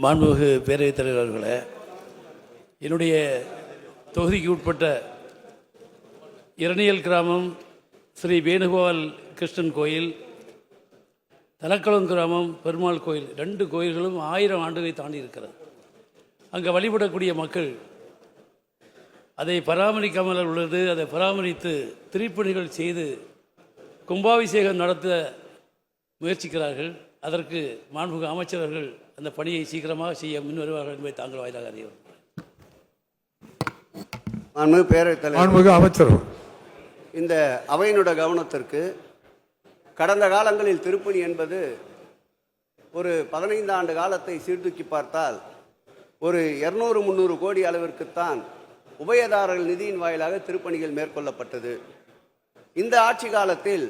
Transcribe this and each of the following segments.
மாண்புமிகு பேரவைத் தலைவர் அவர்களே, என்னுடைய தொகுதிக்கு உட்பட்ட இரணியல் கிராமம் ஸ்ரீ வேணுகோபால் கிருஷ்ணன் கோயில், தலக்குளம் கிராமம் பெருமாள் கோயில், 2 கோயில்களும் 1000 ஆண்டுகளை தாண்டி இருக்கிறது. அங்கே வழிபடக்கூடிய மக்கள் அதை பராமரிக்காமல் உள்ளது. அதை பராமரித்து திருப்பணிகள் செய்து கும்பாபிஷேகம் நடத்த முயற்சிக்கிறார்கள். அதற்கு மாண்புமிகு அமைச்சர்கள் அந்த பணியை சீக்கிரமாக செய்ய முன் வருவார்கள் என்பதை தாங்கள் வாயிலாக அறிய மாண்புமிகு அமைச்சர், இந்த அவையினுடைய கவனத்திற்கு கடந்த காலங்களில் திருப்பணி என்பது ஒரு 15 ஆண்டு காலத்தை சீர்தூக்கி பார்த்தால் ஒரு 200-300 கோடி அளவிற்குத்தான் உபயதாரர்கள் நிதியின் வாயிலாக திருப்பணிகள் மேற்கொள்ளப்பட்டது. இந்த ஆட்சி காலத்தில்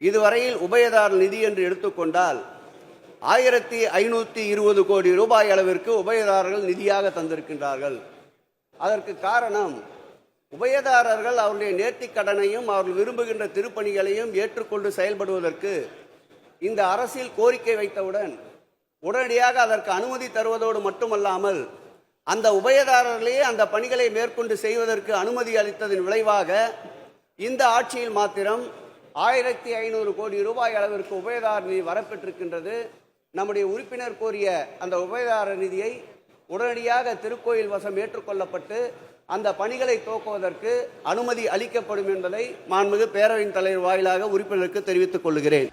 இதுவரையில் உபயதாரர் நிதி என்று எடுத்துக்கொண்டால் 1520 கோடி ரூபாய் அளவிற்கு உபயதாரர்கள் நிதியாக தந்திருக்கின்றார்கள். அதற்கு காரணம், உபயதாரர்கள் அவருடைய நேர்த்திக் கடனையும் அவர்கள் விரும்புகின்ற திருப்பணிகளையும் ஏற்றுக்கொண்டு செயல்படுவதற்கு இந்த அரசில் கோரிக்கை வைத்தவுடன் உடனடியாக அதற்கு அனுமதி தருவதோடு மட்டுமல்லாமல் அந்த உபயதாரர்களையே அந்த பணிகளை மேற்கொண்டு செய்வதற்கு அனுமதி அளித்ததன் விளைவாக இந்த ஆட்சியில் மாத்திரம் 1500 கோடி ரூபாய் அளவிற்கு உபயதாரர் நிதி வரப்பெற்றிருக்கின்றது. நம்முடைய உறுப்பினர் கோரிய அந்த உபயதாரர் நிதியை உடனடியாக திருக்கோயில் வசம் ஏற்றுக்கொள்ளப்பட்டு அந்த பணிகளை துவக்குவதற்கு அனுமதி அளிக்கப்படும் என்பதை மாண்புமிகு பேரவையின் தலைவர் வாயிலாக உறுப்பினருக்கு தெரிவித்துக் கொள்கிறேன்.